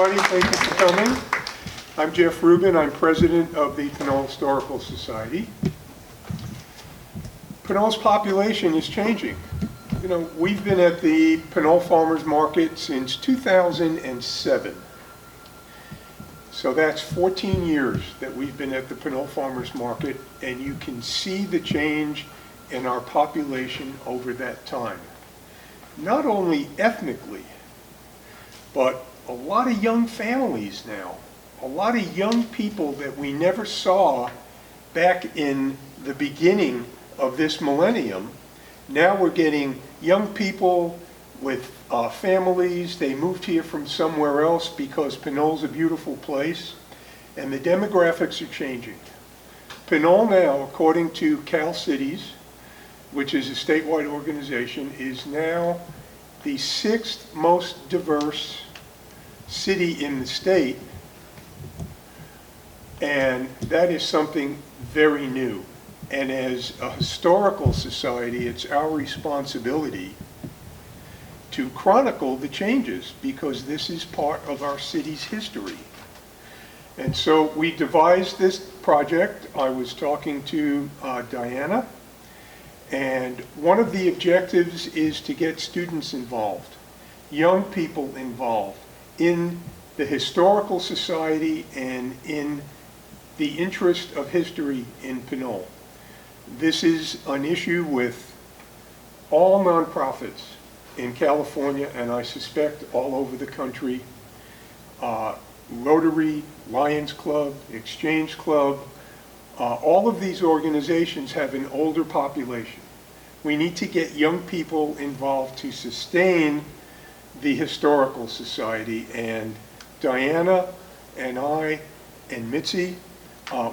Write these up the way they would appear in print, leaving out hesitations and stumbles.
everybody. Thank you for coming. I'm Jeff Rubin. I'm president of the Pinole Historical Society. Pinole's population is changing. You know, we've been at the Pinole Farmers Market since 2007. So that's 14 years that we've been at the Pinole Farmers Market, and you can see the change in our population over that time. Not only ethnically, but a lot of young families now, a lot of young people that we never saw back in the beginning of this millennium. Now we're getting young people with families. They moved here from somewhere else because Pinole's a beautiful place, and the demographics are changing. Pinole now, according to Cal Cities, which is a statewide organization, is now the 6th most diverse city in the state, and that is something very new. And as a historical society, it's our responsibility to chronicle the changes, because this is part of our city's history. And so we devised this project. I was talking to Diana, and one of the objectives is to get students involved, young people involved in the historical society and in the interest of history in Pinole. This is an issue with all nonprofits in California, and I suspect all over the country. Rotary, Lions Club, Exchange Club, all of these organizations have an older population. We need to get young people involved to sustain the Historical Society, and Diana and I and Mitzi,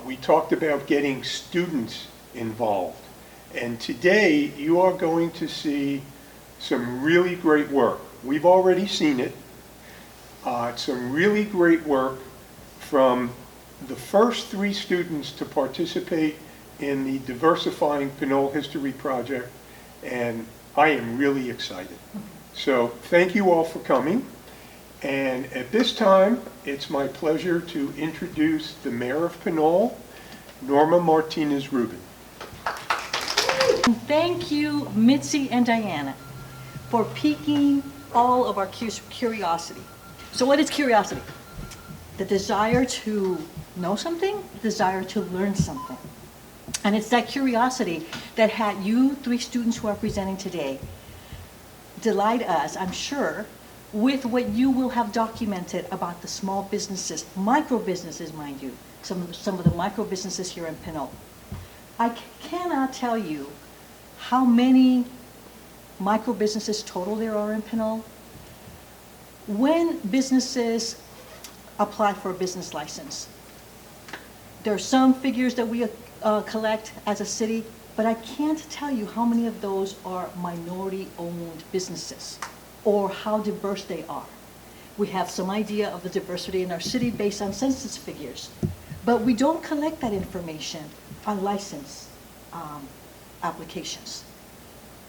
we talked about getting students involved. And today you are going to see some really great work. We've already seen it. Some really great work from the first 3 students to participate in the Diversifying Pinole History Project, and I am really excited. So thank you all for coming. And at this time, it's my pleasure to introduce the Mayor of Pinole, Norma Martinez-Rubin. Thank you, Mitzi and Diana, for piquing all of our curiosity. So what is curiosity? The desire to know something, the desire to learn something. And it's that curiosity that had you 3 students who are presenting today delight us, I'm sure, with what you will have documented about the small businesses, micro businesses, mind you, some of the micro businesses here in Pinole. I cannot tell you how many micro businesses total there are in Pinole. When businesses apply for a business license, there are some figures that we collect as a city, but I can't tell you how many of those are minority-owned businesses or how diverse they are. We have some idea of the diversity in our city based on census figures, but we don't collect that information on license applications.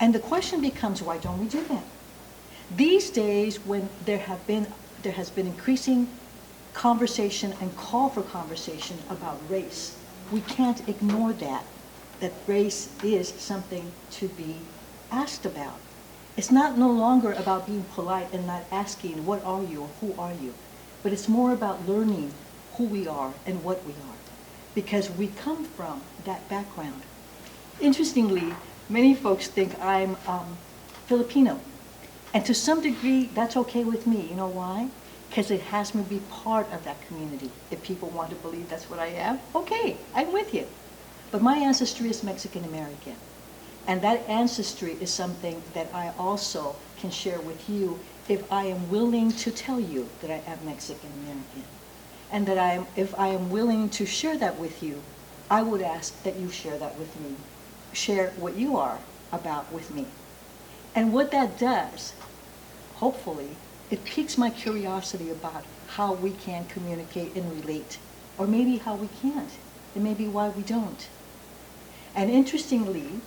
And the question becomes, why don't we do that? These days, when there has been increasing conversation and call for conversation about race, we can't ignore that race is something to be asked about. It's no longer about being polite and not asking, what are you or who are you? But it's more about learning who we are and what we are, because we come from that background. Interestingly, many folks think I'm Filipino. And to some degree, that's okay with me. You know why? Because it has me be part of that community. If people want to believe that's what I am, okay, I'm with you. But my ancestry is Mexican American. And that ancestry is something that I also can share with you if I am willing to tell you that I am Mexican American. And that if I am willing to share that with you, I would ask that you share that with me. Share what you are about with me. And what that does, hopefully, it piques my curiosity about how we can communicate and relate, or maybe how we can't, and maybe why we don't. And interestingly,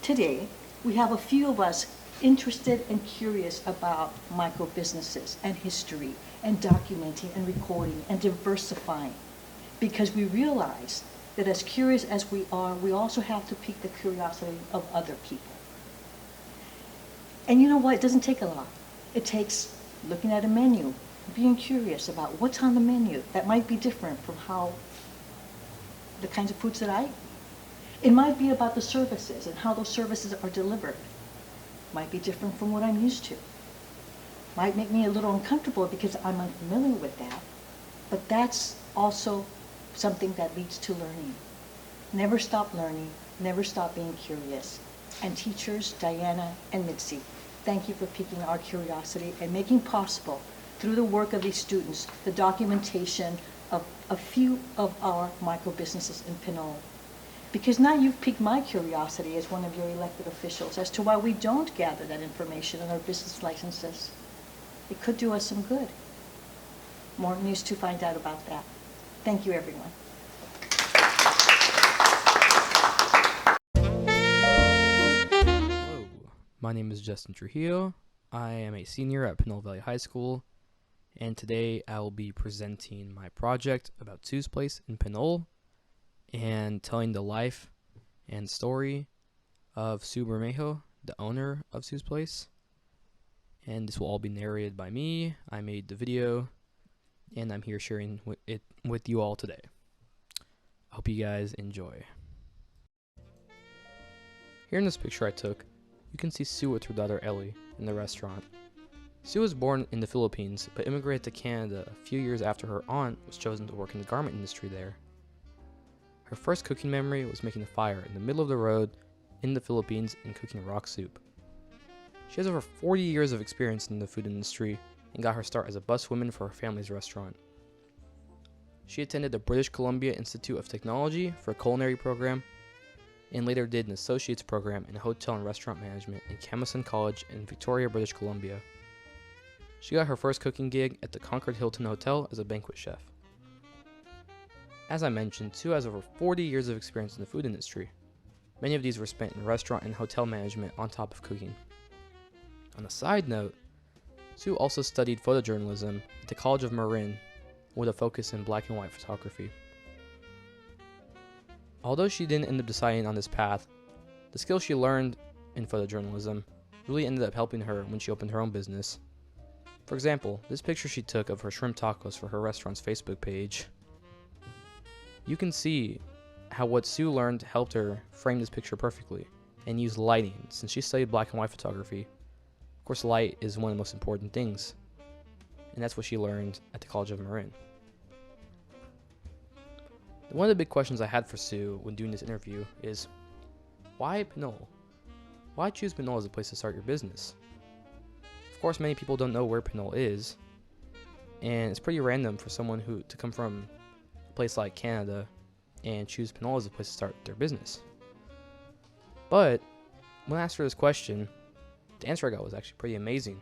today, we have a few of us interested and curious about micro businesses and history and documenting and recording and diversifying, because we realize that as curious as we are, we also have to pique the curiosity of other people. And you know what? It doesn't take a lot. It takes looking at a menu, being curious about what's on the menu that might be different from how the kinds of foods that I eat. It might be about the services and how those services are delivered. Might be different from what I'm used to. Might make me a little uncomfortable because I'm unfamiliar with that. But that's also something that leads to learning. Never stop learning, never stop being curious. And teachers, Diana and Mitzi, thank you for piquing our curiosity and making possible, through the work of these students, the documentation of a few of our micro businesses in Pinole. Because now you've piqued my curiosity as one of your elected officials as to why we don't gather that information in our business licenses. It could do us some good. More news to find out about that. Thank you, everyone. Hello, my name is Justin Trujillo. I am a senior at Pinole Valley High School, and today I will be presenting my project about Sue's Place in Pinole and telling the life and story of Sue Bermejo, the owner of Sue's Place. And this will all be narrated by me. I made the video, and I'm here sharing it with you all today. I hope you guys enjoy. Here in this picture I took, you can see Sue with her daughter Ellie in the restaurant. Sue was born in the Philippines, but immigrated to Canada a few years after her aunt was chosen to work in the garment industry there. Her first cooking memory was making a fire in the middle of the road in the Philippines and cooking rock soup. She has over 40 years of experience in the food industry and got her start as a buswoman for her family's restaurant. She attended the British Columbia Institute of Technology for a culinary program and later did an associate's program in hotel and restaurant management in Camosun College in Victoria, British Columbia. She got her first cooking gig at the Concord Hilton Hotel as a banquet chef. As I mentioned, Sue has over 40 years of experience in the food industry. Many of these were spent in restaurant and hotel management on top of cooking. On a side note, Sue also studied photojournalism at the College of Marin with a focus in black and white photography. Although she didn't end up deciding on this path, the skills she learned in photojournalism really ended up helping her when she opened her own business. For example, this picture she took of her shrimp tacos for her restaurant's Facebook page. You can see how what Sue learned helped her frame this picture perfectly and use lighting, since she studied black and white photography. Of course, light is one of the most important things, and that's what she learned at the College of Marin. One of the big questions I had for Sue when doing this interview is, why Pinole? Why choose Pinole as a place to start your business? Of course, many people don't know where Pinole is, and it's pretty random for someone to come from a place like Canada and choose Pinole as a place to start their business. But when I asked her this question, the answer I got was actually pretty amazing.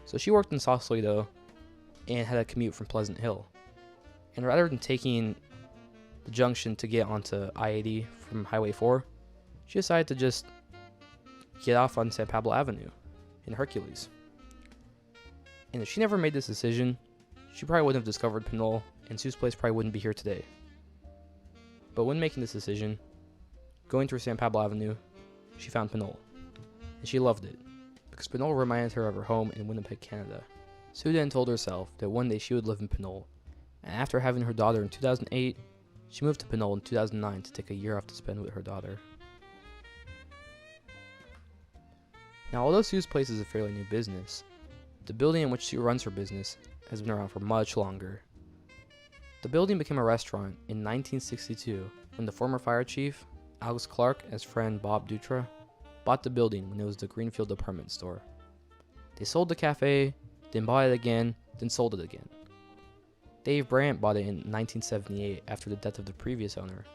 So she worked in Sausalito and had a commute from Pleasant Hill. And rather than taking the junction to get onto I-80 from Highway 4, she decided to just get off on San Pablo Avenue in Hercules. And if she never made this decision, she probably wouldn't have discovered Pinole, and Sue's Place probably wouldn't be here today. But when making this decision, going through San Pablo Avenue, she found Pinole. And she loved it, because Pinole reminded her of her home in Winnipeg, Canada. Sue then told herself that one day she would live in Pinole, and after having her daughter in 2008, she moved to Pinole in 2009 to take a year off to spend with her daughter. Now, although Sue's Place is a fairly new business, the building in which Sue runs her business has been around for much longer. The building became a restaurant in 1962 when the former fire chief, Alex Clark, and his friend Bob Dutra bought the building when it was the Greenfield department store. They sold the cafe, then bought it again, then sold it again. Dave Brandt bought it in 1978 after the death of the previous owner.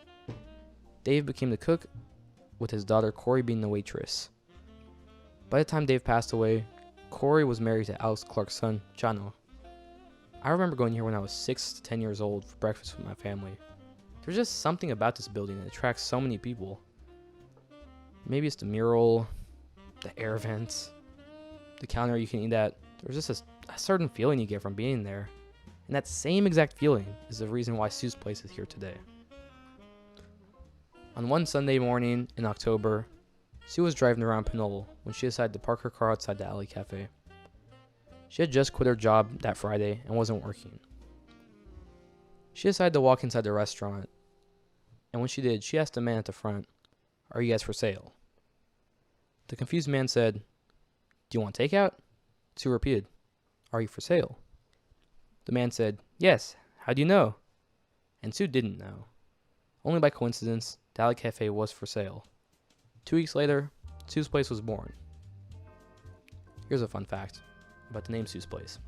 Dave became the cook, with his daughter Corey being the waitress. By the time Dave passed away, Corey was married to Alex Clark's son, Chano. I remember going here when I was 6 to 10 years old for breakfast with my family. There's just something about this building that attracts so many people. Maybe it's the mural, the air vents, the counter you can eat at. There's just a certain feeling you get from being there. And that same exact feeling is the reason why Sue's Place is here today. On one Sunday morning in October, Sue was driving around Pinole when she decided to park her car outside the Alley Cafe. She had just quit her job that Friday and wasn't working. She decided to walk inside the restaurant, and when she did, she asked the man at the front, "Are you guys for sale?" The confused man said, "Do you want takeout?" Sue repeated, "Are you for sale?" The man said, "Yes, how do you know?" And Sue didn't know. Only by coincidence, the Alley Cafe was for sale. 2 weeks later, Sue's Place was born. Here's a fun fact about the name Sue's Place.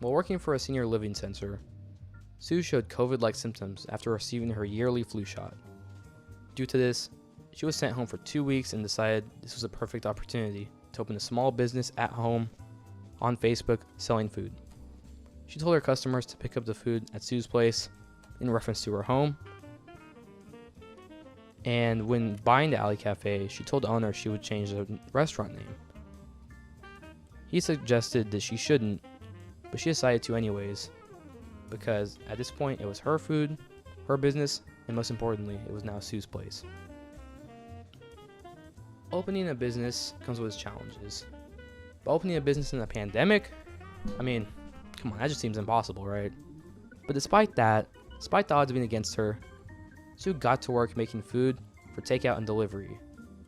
While working for a senior living center, Sue showed COVID-like symptoms after receiving her yearly flu shot. Due to this, she was sent home for 2 weeks and decided this was a perfect opportunity to open a small business at home on Facebook selling food. She told her customers to pick up the food at Sue's Place in reference to her home. And when buying the Alley Cafe, she told the owner she would change the restaurant name. He suggested that she shouldn't, but she decided to anyways, because at this point it was her food, her business, and most importantly, it was now Sue's Place. Opening a business comes with its challenges. But opening a business in a pandemic? I mean, come on, that just seems impossible, right? But despite that, despite the odds being against her, Sue got to work making food for takeout and delivery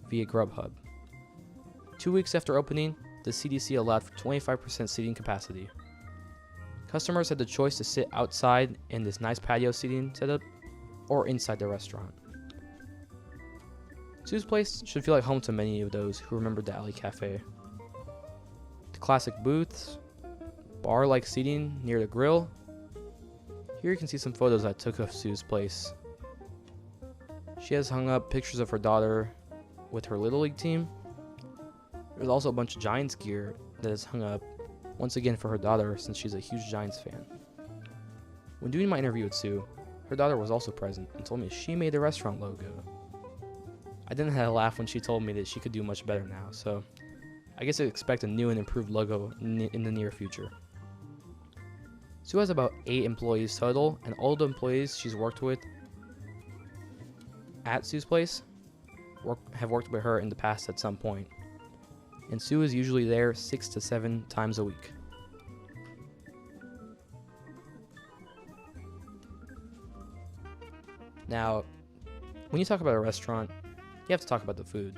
via Grubhub. 2 weeks after opening, the CDC allowed for 25% seating capacity. Customers had the choice to sit outside in this nice patio seating setup or inside the restaurant. Sue's Place should feel like home to many of those who remember the Alley Cafe. The classic booths, bar-like seating near the grill. Here you can see some photos I took of Sue's Place. She has hung up pictures of her daughter with her Little League team. There's also a bunch of Giants gear that is hung up, once again for her daughter since she's a huge Giants fan. When doing my interview with Sue, her daughter was also present and told me she made the restaurant logo. I didn't have a laugh when she told me that she could do much better now, so I guess I expect a new and improved logo in the near future. Sue has about 8 employees total, and all the employees she's worked with at Sue's Place have worked with her in the past at some point. And Sue is usually there 6 to 7 times a week. Now, when you talk about a restaurant, you have to talk about the food.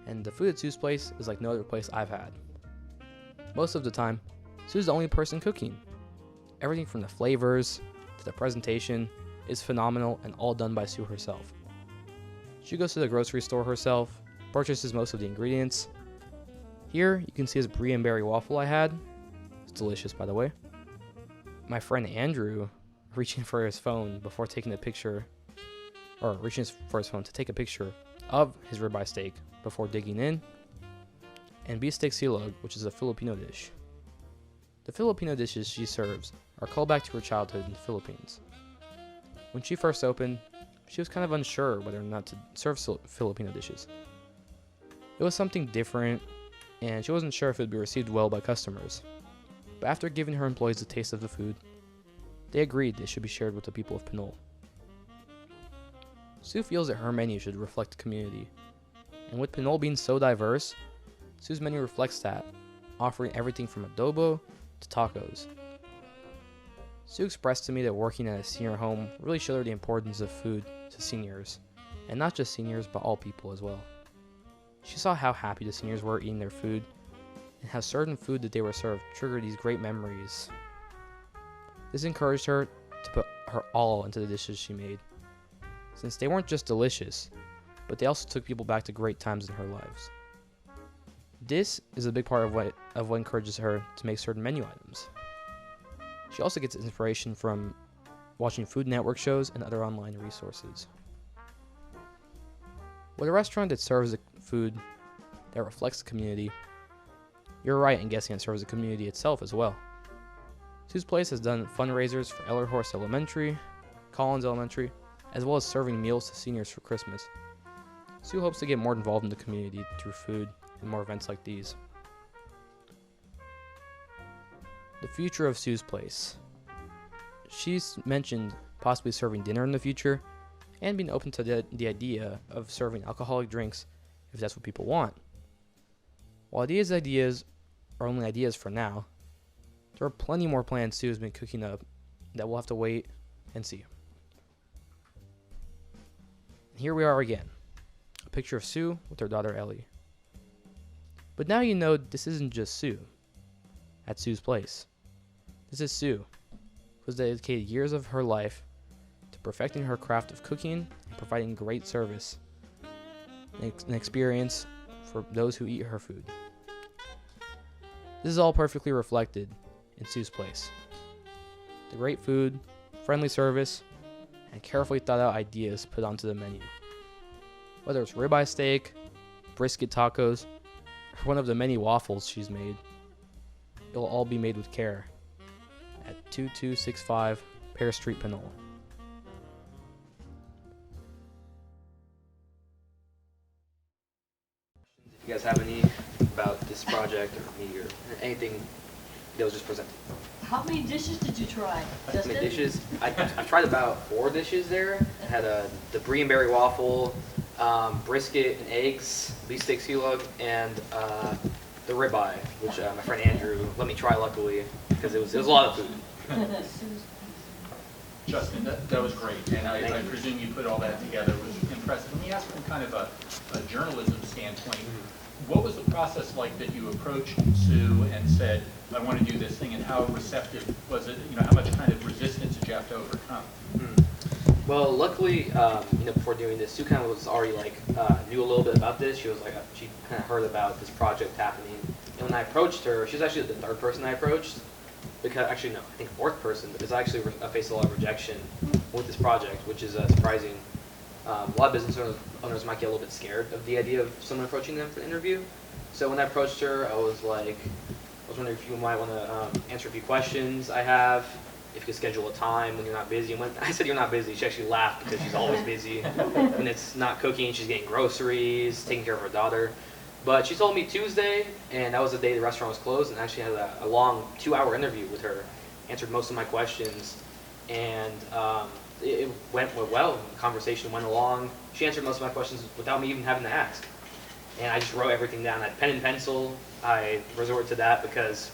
And the food at Sue's Place is like no other place I've had. Most of the time, Sue's the only person cooking. Everything from the flavors to the presentation is phenomenal and all done by Sue herself. She goes to the grocery store herself, purchases most of the ingredients. Here, you can see this brie and berry waffle I had. It's delicious, by the way. My friend Andrew reaching for his phone before taking a picture, or reaching for his phone to take a picture of his ribeye steak before digging in. And beefsteak silog, which is a Filipino dish. The Filipino dishes she serves are called back to her childhood in the Philippines. When she first opened, she was kind of unsure whether or not to serve Filipino dishes. It was something different, and she wasn't sure if it would be received well by customers. But after giving her employees a taste of the food, they agreed it should be shared with the people of Pinole. Sue feels that her menu should reflect the community, and with Pinole being so diverse, Sue's menu reflects that, offering everything from adobo to tacos. Sue expressed to me that working at a senior home really showed her the importance of food to seniors, and not just seniors, but all people as well. She saw how happy the seniors were eating their food, and how certain food that they were served triggered these great memories. This encouraged her to put her all into the dishes she made, since they weren't just delicious, but they also took people back to great times in her lives. This is a big part of what encourages her to make certain menu items. She also gets inspiration from watching Food Network shows and other online resources. With a restaurant that serves the food that reflects the community, you're right in guessing it serves the community itself as well. Sue's Place has done fundraisers for Ellerhorst Elementary, Collins Elementary, as well as serving meals to seniors for Christmas. Sue hopes to get more involved in the community through food and more events like these. The future of Sue's place. She's mentioned possibly serving dinner in the future and being open to the idea of serving alcoholic drinks if that's what people want. While these ideas are only ideas for now, there are plenty more plans Sue has been cooking up that we'll have to wait and see. Here we are again, a picture of Sue with her daughter Ellie. But now you know this isn't just Sue at Sue's place. This is Sue, who has dedicated years of her life to perfecting her craft of cooking and providing great service and an experience for those who eat her food. This is all perfectly reflected in Sue's place. The great food, friendly service, and carefully thought out ideas put onto the menu. Whether it's ribeye steak, brisket tacos, or one of the many waffles she's made, it'll all be made with care at 2265 Pear Street, Pinole. If you guys have any about this project or me or anything that was just presented. How many dishes did you try, How Justin? many dishes? I tried about 4 dishes there. I had the brie and berry waffle, brisket and eggs, beef steak sea lug, and the ribeye, which my friend Andrew let me try luckily because it was a lot of food. Justin, that was great, and I Thank you. presume you put all that together. It was impressive. Let me ask from kind of a journalism standpoint, what was the process like that you approached Sue and said, I want to do this thing, and how receptive was it? You know, how much kind of resistance did you have to overcome? Well, luckily, before doing this, Sue kind of was already knew a little bit about this. She was she kind of heard about this project happening, and when I approached her, she was actually the 3rd person I approached. Because actually, no, I think 4th person, because I actually faced a lot of rejection with this project, which is surprising. A lot of business owners might get a little bit scared of the idea of someone approaching them for an interview. So when I approached her, I was wondering if you might want to answer a few questions I have, if you could schedule a time when you're not busy. And when I said you're not busy, she actually laughed because she's always busy. When it's not cooking, she's getting groceries, taking care of her daughter. But she told me Tuesday, and that was the day the restaurant was closed, and I actually had a long 2-hour interview with her, answered most of my questions, and it went well. The conversation went along. She answered most of my questions without me even having to ask. And I just wrote everything down. I had pen and pencil. I resorted to that because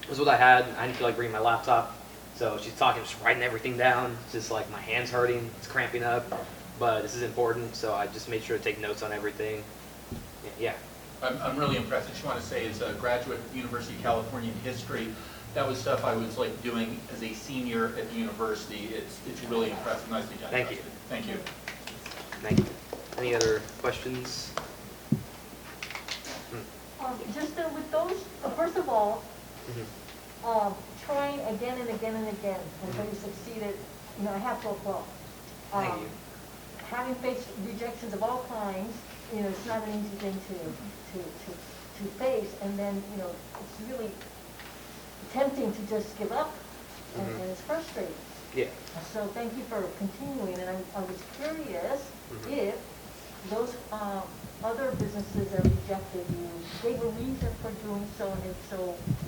it was what I had. I didn't feel like bringing my laptop. So she's talking, just writing everything down. It's just like my hand's hurting, it's cramping up, but this is important, so I just made sure to take notes on everything. Yeah. I'm really impressed. I just want to say, as a graduate of the University of California in history, that was stuff I was doing as a senior at the university. It's really impressive. Nicely done. Thank you. Justin. Thank you. Thank you. Any other questions? Just with those, first of all, trying again and again and again until you succeeded, I have to applaud. Thank you. Having faced rejections of all kinds, it's not an easy thing to face, and then, it's really tempting to just give up, and it's frustrating. Yeah. So thank you for continuing, and I was curious if those other businesses that rejected you gave a reason for doing so, and if so,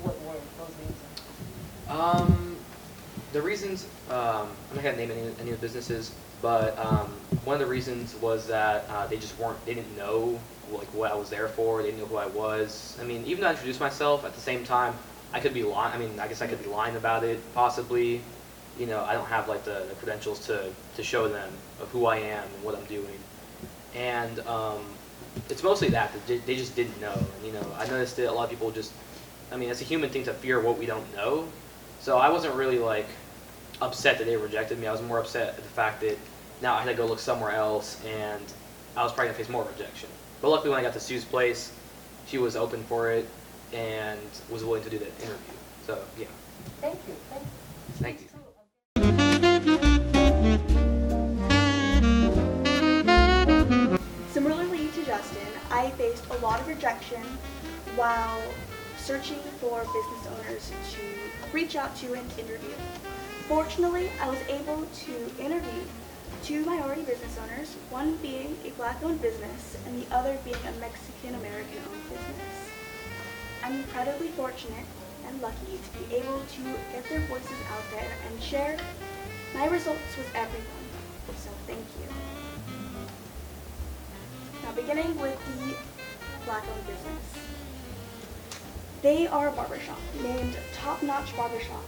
what were those reasons? The reasons, I'm not going to name any of the businesses, but one of the reasons was that they didn't know what I was there for. They didn't know who I was. I mean, even though I introduced myself, at the same time, I could be lying. I mean, I guess I could be lying about it, possibly. I don't have the credentials to show them of who I am and what I'm doing. And it's mostly that they just didn't know. And, I noticed that a lot of people it's a human thing to fear what we don't know. So I wasn't really upset that they rejected me. I was more upset at the fact that now I had to go look somewhere else, and I was probably gonna face more rejection. But luckily, when I got to Sue's place, she was open for it and was willing to do the interview. So yeah. Thank you. Thank you. Similarly to Justin, I faced a lot of rejection while searching for business owners to reach out to and interview. Fortunately, I was able to interview two minority business owners, one being a Black-owned business and the other being a Mexican-American-owned business. I'm incredibly fortunate and lucky to be able to get their voices out there and share my results with everyone. So thank you. Now beginning with the Black-owned business. They are a barbershop named Top Notch Barbershop,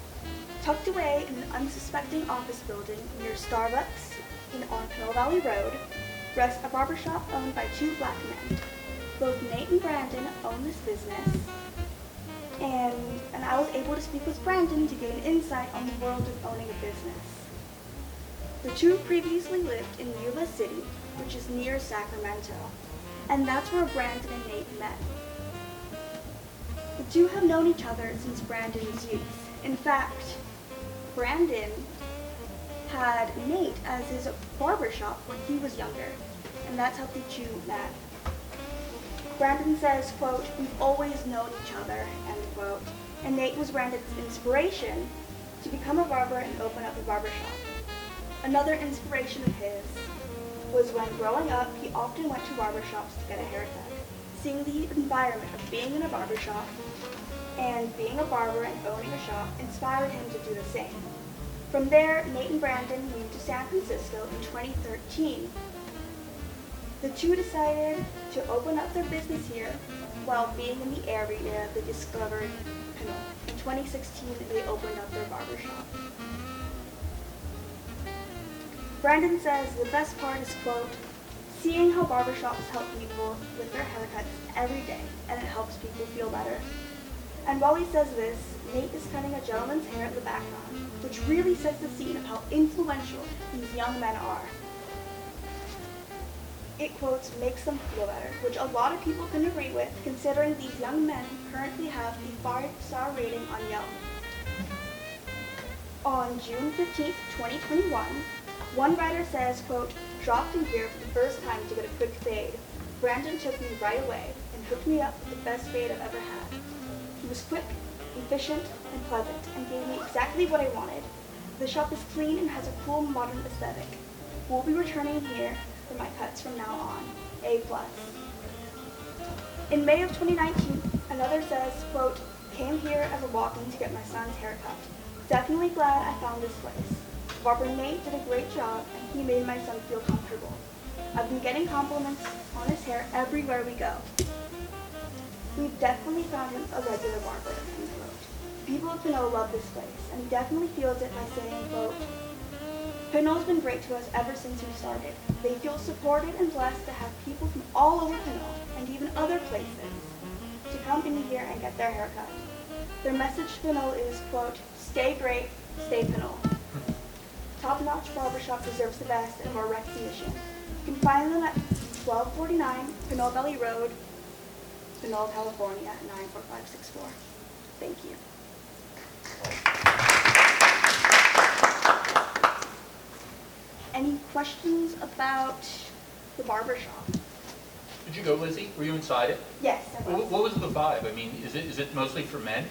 tucked away in an unsuspecting office building near Starbucks on Pinole Valley Road, rests a barbershop owned by two Black men. Both Nate and Brandon own this business, and I was able to speak with Brandon to gain insight on the world of owning a business. The two previously lived in Yuba City, which is near Sacramento, and that's where Brandon and Nate met. The two have known each other since Brandon's youth. In fact, Brandon had Nate as his barbershop when he was younger, and that's how the two met. Brandon says, quote, "We've always known each other," end quote, and Nate was Brandon's inspiration to become a barber and open up a barbershop. Another inspiration of his was when growing up, he often went to barbershops to get a haircut. Seeing the environment of being in a barbershop and being a barber and owning a shop inspired him to do the same. From there, Nate and Brandon moved to San Francisco in 2013. The two decided to open up their business here while being in the area they discovered Pinole. In 2016, they opened up their barbershop. Brandon says the best part is, quote, "Seeing how barbershops help people with their haircuts every day, and it helps people feel better." And while he says this, Nate is cutting a gentleman's hair in the background, which really sets the scene of how influential these young men are. It, quotes, "makes them feel better," which a lot of people can agree with, considering these young men currently have a 5-star rating on Yelp. On June 15th, 2021, one writer says, quote, "Dropped in here for the first time to get a quick fade. Brandon took me right away and hooked me up with the best fade I've ever had. He was quick, efficient, and pleasant, and gave me exactly what I wanted. The shop is clean and has a cool modern aesthetic. We'll be returning here for my cuts from now on. A+. In May of 2019, another says, quote, "Came here as a walk-in to get my son's haircut. Definitely glad I found this place. Barber Nate did a great job, and he made my son feel comfortable. I've been getting compliments on his hair everywhere we go. We've definitely found him a regular barber," end quote. People of Pinole love this place, and he definitely feels it by saying, quote, "Pinole's been great to us ever since we started. They feel supported and blessed to have people from all over Pinole, and even other places, to come in here and get their haircut. Their message to Pinole is, quote, stay great, stay Pinole. Top Notch Barbershop deserves the best and more recognition. You can find them at 1249 Pinole Valley Road, Pinole, California, 94564. Thank you." Any questions about the barbershop? Did you go, Lizzie? Were you inside it? Yes, I was. What was the vibe? I mean, is it mostly for men?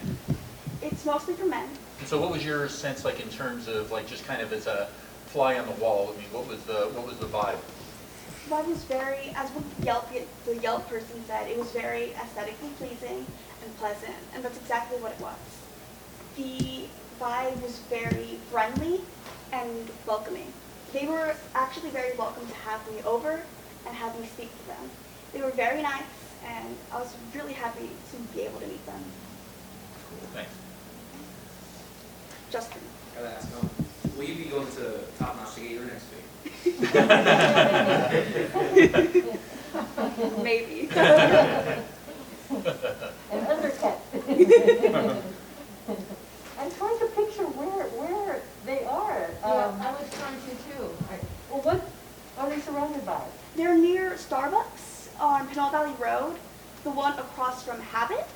It's mostly for men. And so what was your sense like in terms of like just kind of as a fly on the wall? I mean, what was the vibe? That was very, as what the Yelp person said, it was very aesthetically pleasing and pleasant, and that's exactly what it was. The vibe was very friendly and welcoming. They were actually very welcome to have me over and have me speak to them. They were very nice, and I was really happy to be able to meet them. Cool, thanks. Justin. Gotta ask, will you be going to Top Notch to get your next week? Maybe. An undercut. I'm trying to picture where they are. I was trying to too. Well, what are they surrounded by? They're near Starbucks on Pinole Valley Road, the one across from Habit,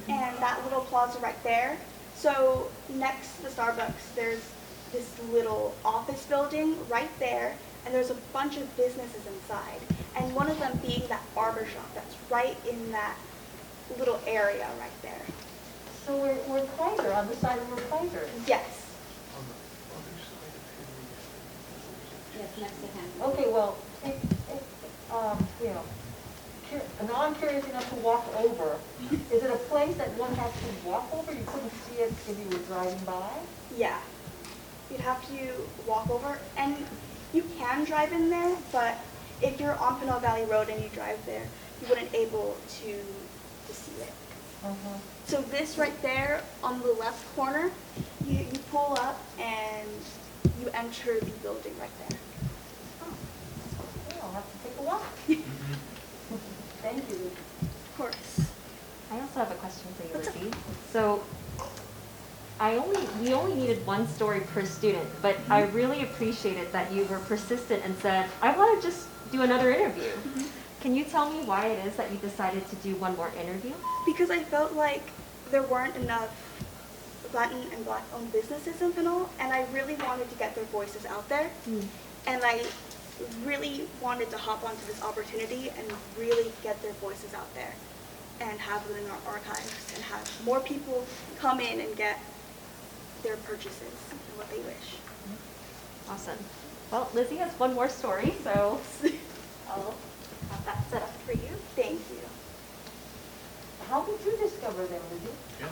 and that little plaza right there. So next to the Starbucks, there's this little office building right there, and there's a bunch of businesses inside, and one of them being that barber shop that's right in that little area right there. So we're Kaiser, on the side of we're Kaiser. Yes. On the other side of Pinole, Yes, just next to him. Okay, well, you know, now I'm curious enough to walk over. Is it a place that one has to walk over? You couldn't see it if you were driving by? Yeah. You'd have to walk over, and you can drive in there, but if you're on Pinole Valley Road and you drive there, you wouldn't able to see it. So this right there on the left corner, you pull up and you enter the building right there. Okay, I'll have to take a walk. Thank you. Of course. I also have a question for you, Lizzie. So we only needed one story per student, but I really appreciated that you were persistent and said, I want to just do another interview. Can you tell me why it is that you decided to do one more interview? Because I felt like there weren't enough Latin and Black-owned businesses in Pinole, and I really wanted to get their voices out there. And I really wanted to hop onto this opportunity and really get their voices out there and have them in our archives and have more people come in and get their purchases and what they wish. Awesome. Well, Lizzie has one more story, so I'll have that set up for you. Thank you. How did you discover them, Lizzie? Yeah.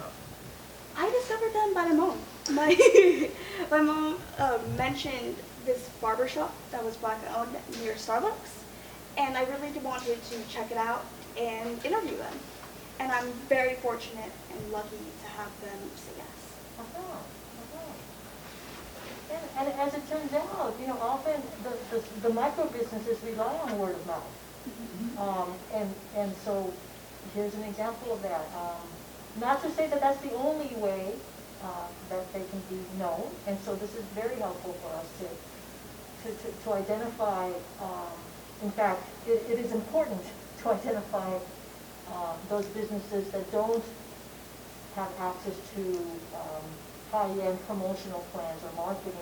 I discovered them by my mom. My mom mentioned this barbershop that was Black-owned near Starbucks, and I really wanted to check it out and interview them. And I'm very fortunate and lucky to have them say yes. And as it turns out, you know, often the micro businesses rely on word of mouth. And so here's an example of that. Not to say that that's the only way that they can be known, and so this is very helpful for us to identify. In fact, it is important to identify those businesses that don't have access to high-end promotional plans or marketing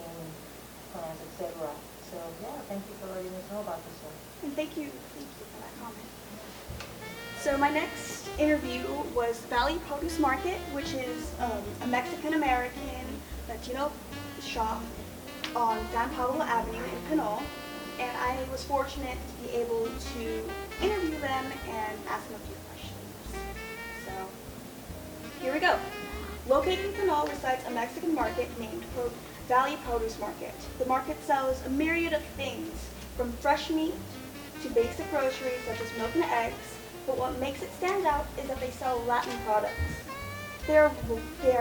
plans, etc. So yeah, thank you for letting us know about this one. And thank you for that comment. So my next interview was Valley Produce Market, which is a Mexican-American Latino shop on San Pablo Avenue in Pinole. And I was fortunate to be able to interview them and ask them a few questions. So here we go. Located in Pinole resides a Mexican market named Valley Produce Market. The market sells a myriad of things, from fresh meat to basic groceries such as milk and eggs, but what makes it stand out is that they sell Latin products. They are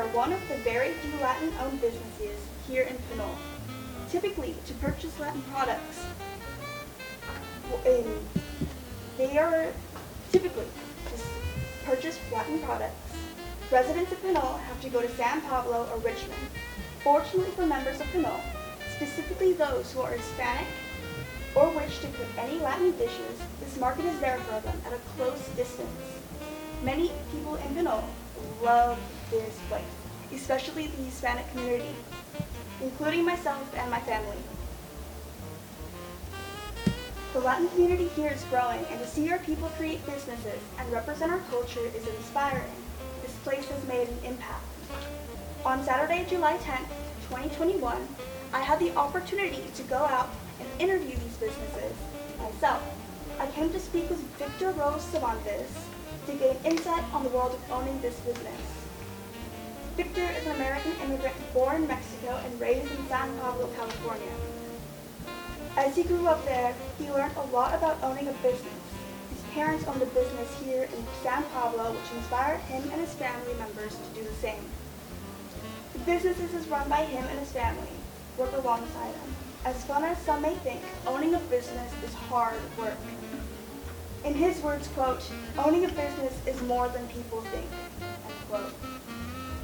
one of the very few Latin-owned businesses here in Pinole. Typically, to purchase Latin products, residents of Pinole have to go to San Pablo or Richmond. Fortunately for members of Pinole, specifically those who are Hispanic or wish to cook any Latin dishes, this market is there for them at a close distance. Many people in Pinole love this place, especially the Hispanic community, including myself and my family. The Latin community here is growing, and to see our people create businesses and represent our culture is inspiring. This place has made an impact. On Saturday, July 10th, 2021, I had the opportunity to go out and interview these businesses myself. I came to speak with Victor Rose Cervantes to gain insight on the world of owning this business. Victor is an American immigrant born in Mexico and raised in San Pablo, California. As he grew up there, he learned a lot about owning a business. His parents owned a business here in San Pablo, which inspired him and his family members to do the same. The businesses is run by him and his family, work alongside him. As fun as some may think, owning a business is hard work. In his words, quote, "Owning a business is more than people think," end quote.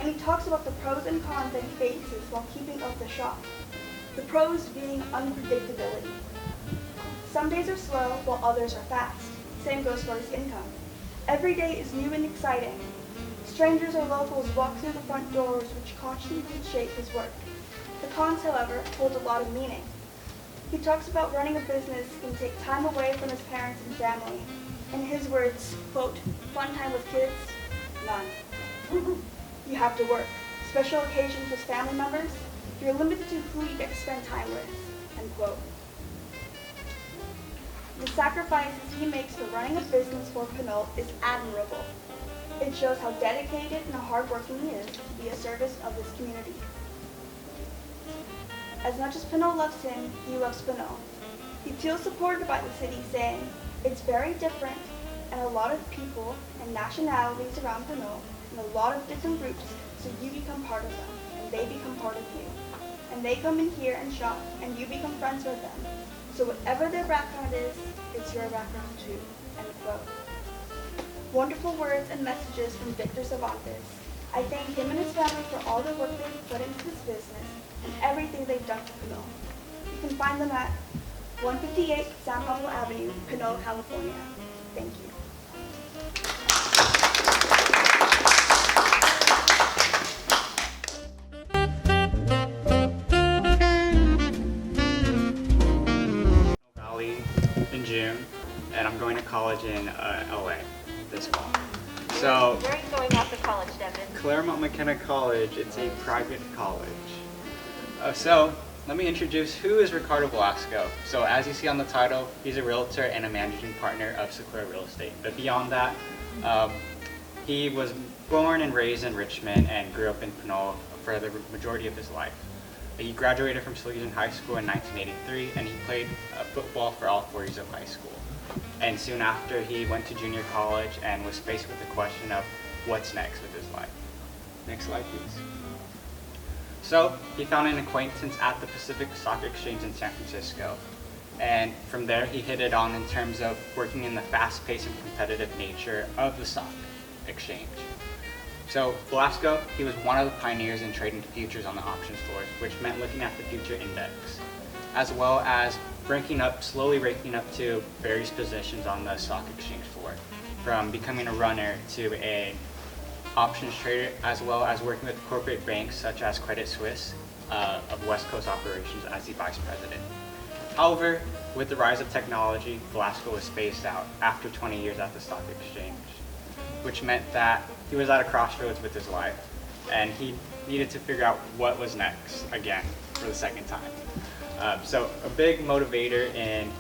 And he talks about the pros and cons that he faces while keeping up the shop. The pros being unpredictability. Some days are slow while others are fast. Same goes for his income. Every day is new and exciting. Strangers or locals walk through the front doors, which constantly shape his work. The cons, however, hold a lot of meaning. He talks about running a business can take time away from his parents and family. In his words, quote, "Fun time with kids? None." You have to work. Special occasions with family members, you're limited to who you get to spend time with, end quote. sacrifices he makes for running a business for Pinole is admirable. It shows how dedicated and hardworking he is to be a service of his community. As much as Pinole loves him, he loves Pinole. He feels supported by the city, saying, "It's very different, and a lot of people and nationalities around Pinole, and a lot of different groups, so you become part of them, and they become part of you. And they come in here and shop, and you become friends with them. So whatever their background is, it's your background too." End quote. Wonderful words and messages from Victor Cervantes. I thank him and his family for all the work they've put into this business and everything they've done for Pinole. You can find them at 158 San Pablo Avenue, Pinole, California. Thank you. Valley in June, and I'm going to college in LA this fall. So, Where are you going off to college, Devin? Claremont McKenna College, it's a private college. So, let me introduce who is Ricardo Velasco. So, as you see on the title, he's a realtor and a managing partner of Sequoia Real Estate. But beyond that, he was born and raised in Richmond and grew up in Pinole for the majority of his life. He graduated from Salesian High School in 1983, and he played football for all 4 years of high school. And soon after, he went to junior college and was faced with the question of what's next with his life. Next slide, please. So he found an acquaintance at the Pacific Stock Exchange in San Francisco. And from there, he hit it on in terms of working in the fast-paced and competitive nature of the stock exchange. So Velasco, he was one of the pioneers in trading futures on the auction floors, which meant looking at the future index, as well as slowly ranking up to various positions on the stock exchange floor, from becoming a runner to an options trader, as well as working with corporate banks such as Credit Suisse of West Coast operations as the vice president. However, with the rise of technology, Velasco was phased out after 20 years at the stock exchange, which meant that he was at a crossroads with his life, and he needed to figure out what was next again for the second time. So a big motivator in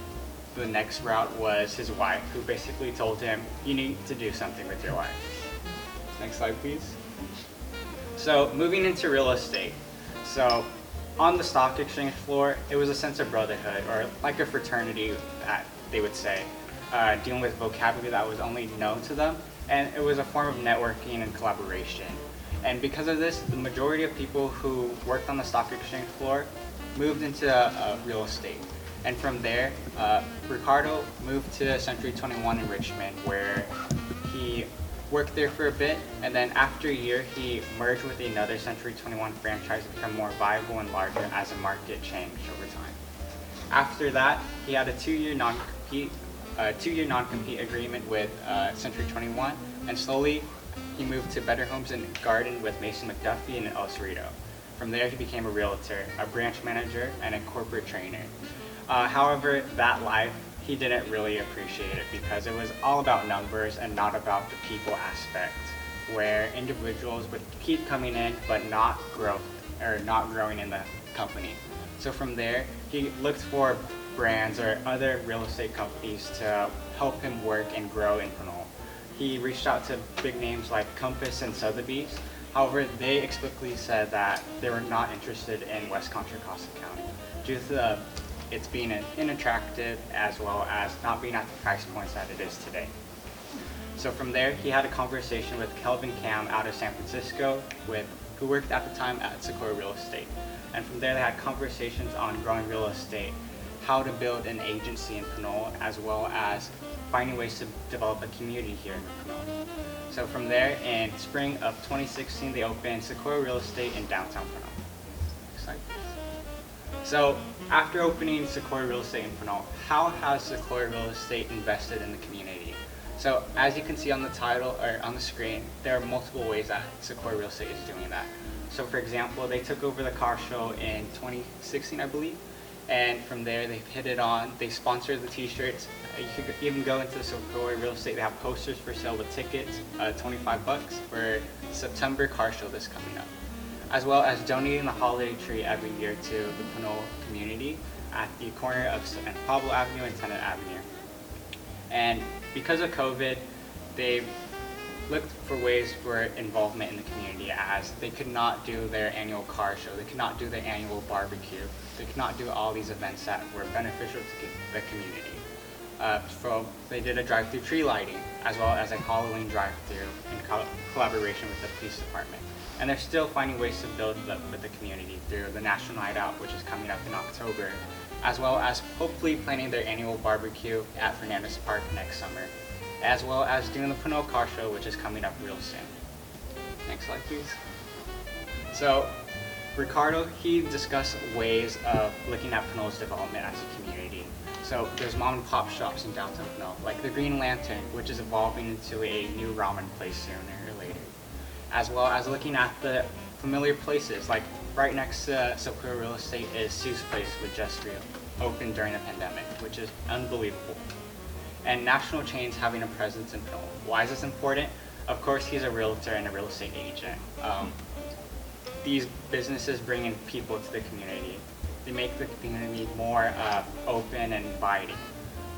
the next route was his wife, who basically told him, "You need to do something with your life." Next slide, please. So moving into real estate. So on the stock exchange floor, it was a sense of brotherhood, or like a fraternity that they would say, dealing with vocabulary that was only known to them, and it was a form of networking and collaboration. And because of this, the majority of people who worked on the stock exchange floor moved into real estate. And from there, Ricardo moved to Century 21 in Richmond, where he worked there for a bit, and then after a year, he merged with another Century 21 franchise to become more viable and larger as the market changed over time. After that, he had a two-year non-compete agreement with Century 21, and slowly he moved to Better Homes and Garden with Mason McDuffie and El Cerrito. From there, he became a realtor, a branch manager, and a corporate trainer. However, that life, he didn't really appreciate it because it was all about numbers and not about the people aspect, where individuals would keep coming in but not growing in the company. So from there, he looked for brands or other real estate companies to help him work and grow in Pinole. He reached out to big names like Compass and Sotheby's. However, they explicitly said that they were not interested in West Contra Costa County due to it's being unattractive, as well as not being at the price points that it is today. So from there, he had a conversation with Kelvin Cam out of San Francisco, who worked at the time at Sequoia Real Estate. And from there, they had conversations on growing real estate, how to build an agency in Pinole, as well as finding ways to develop a community here in Pinole. So from there, in spring of 2016, they opened Sequoia Real Estate in downtown Pinole. Next slide, please. So after opening Sequoia Real Estate in Pinole, how has Sequoia Real Estate invested in the community? So as you can see on the title or on the screen, there are multiple ways that Sequoia Real Estate is doing that. So for example, they took over the car show in 2016, I believe. And from there, they've hit it on. They sponsor the t-shirts. You could even go into Sequoia Real Estate. They have posters for sale with tickets, $25 for September car show that's coming up, as well as donating the holiday tree every year to the Pinole community at the corner of San Pablo Avenue and Tenet Avenue. And because of COVID, they looked for ways for involvement in the community, as they could not do their annual car show, they could not do their annual barbecue, they could not do all these events that were beneficial to the community. So they did a drive-through tree lighting, as well as a Halloween drive-through in collaboration with the police department. And they're still finding ways to build with the community through the National Night Out, which is coming up in October, as well as hopefully planning their annual barbecue at Fernandez Park next summer, as well as doing the Pinole Car Show, which is coming up real soon. Next slide, please. So Ricardo, he discussed ways of looking at Pinole's development as a community. So there's mom and pop shops in downtown Pinole, like the Green Lantern, which is evolving into a new ramen place sooner or later, as well as looking at the familiar places, like right next to Sequoia Real Estate is Sue's Place, which just opened during the pandemic, which is unbelievable. And national chains having a presence in Pinole. Why is this important? Of course, he's a realtor and a real estate agent. These businesses bring in people to the community. They make the community more open and inviting,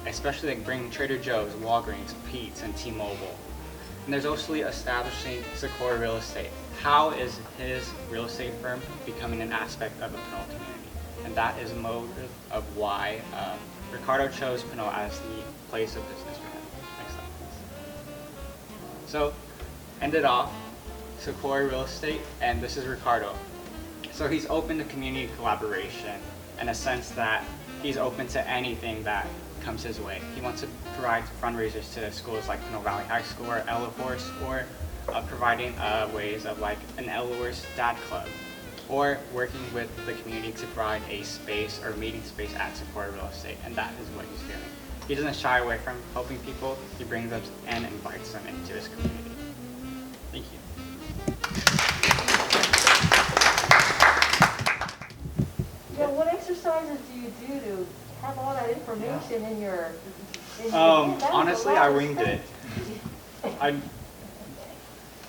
especially like bringing Trader Joe's, Walgreens, Pete's, and T-Mobile. And there's also establishing Sequoia Real Estate. How is his real estate firm becoming an aspect of the Pinole community? And that is a motive of why Ricardo chose Pinole as the place of business for him. Next slide, please. So, ended off Sequoia Real Estate, and this is Ricardo. So he's open to community collaboration in a sense that he's open to anything that comes his way. He wants to provide fundraisers to schools like Pinole Valley High School or Elliforce, or providing ways of like an Elliforce Dad Club, or working with the community to provide a space or meeting space at Sequoia Real Estate, and that is what he's doing. He doesn't shy away from helping people, he brings them and invites them into his community. Thank you. Yeah, what exercises do you do to have all that information in your? Honestly, I winged it.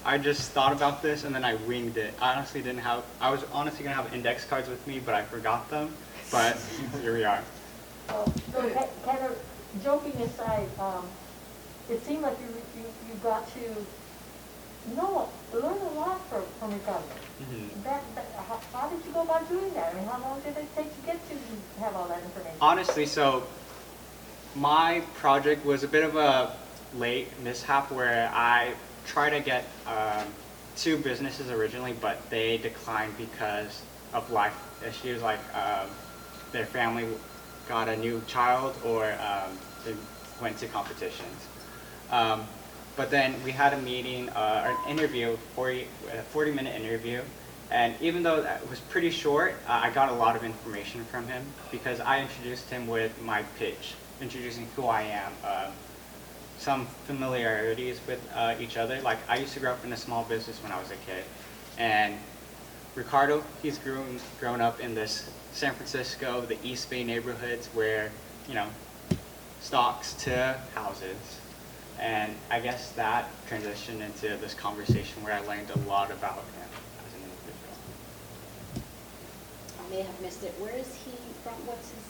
I just thought about this and then I winged it. I was honestly gonna have index cards with me, but I forgot them. But here we are. So kind of joking aside, it seemed like you got to learn a lot from Ricardo. Mm-hmm. How did you go about doing that? I mean, how long did it take to get to have all that information? Honestly, so my project was a bit of a late mishap where I tried to get 2 businesses originally, but they declined because of life issues, like their family got a new child or they went to competitions. But then we had a meeting, or an interview, a 40-minute interview, and even though that was pretty short, I got a lot of information from him because I introduced him with my pitch, introducing who I am, some familiarities with each other. Like, I used to grow up in a small business when I was a kid, and Ricardo, he's grown up in this San Francisco, the East Bay neighborhoods where, stocks to houses. And I guess that transitioned into this conversation where I learned a lot about him as an individual. I may have missed it. Where is he from? What's his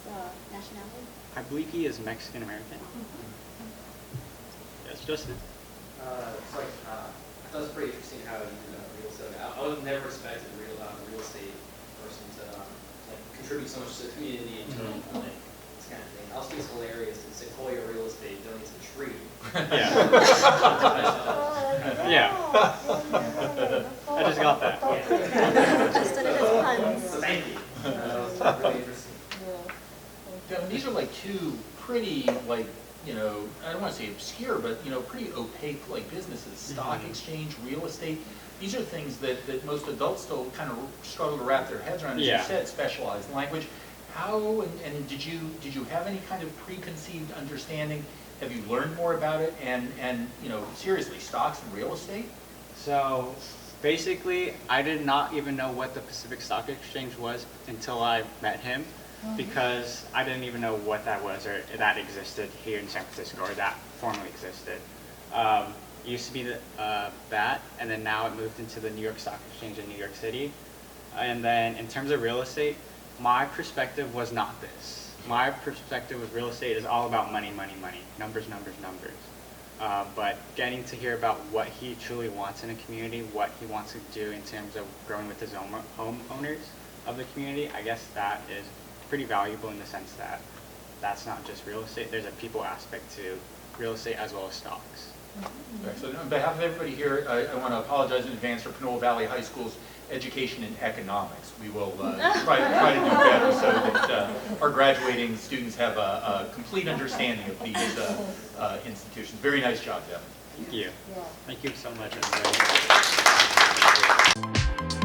nationality? I believe he is Mexican American. Yes, Justin. It's like, I thought it was pretty interesting how you do real estate. I would have never expected a real estate person to contribute so much to the community and to like, this kind of thing. Also, it's hilarious. It's Sequoia Real Estate donates a tree. Yeah. Yeah. I just got that. Just under his puns. So thank you. That was really interesting. Yeah, these are like 2 pretty, like, I don't want to say obscure, but, pretty opaque, like, businesses, stock exchange, real estate. These are things that most adults still kind of struggle to wrap their heads around, as you said, specialized language. How, and did you have any kind of preconceived understanding? Have you learned more about it? And seriously, stocks and real estate? So basically, I did not even know what the Pacific Stock Exchange was until I met him, because I didn't even know what that was or that existed here in San Francisco, or that formerly existed. It used to be that, and then now it moved into the New York Stock Exchange in New York City. And then in terms of real estate, my perspective was not this. my perspective with real estate is all about money, money, money, numbers, numbers, numbers. But getting to hear about what he truly wants in a community, what he wants to do in terms of growing with his own homeowners of the community, I guess that is pretty valuable in the sense that that's not just real estate, there's a people aspect to real estate as well as stocks. Excellent. On behalf of everybody here, I want to apologize in advance for Pinole Valley High School's education in economics. We will try to do better so that our graduating students have a complete understanding of these institutions. Very nice job, Devin. Thank you. Yeah. Thank you so much, everybody.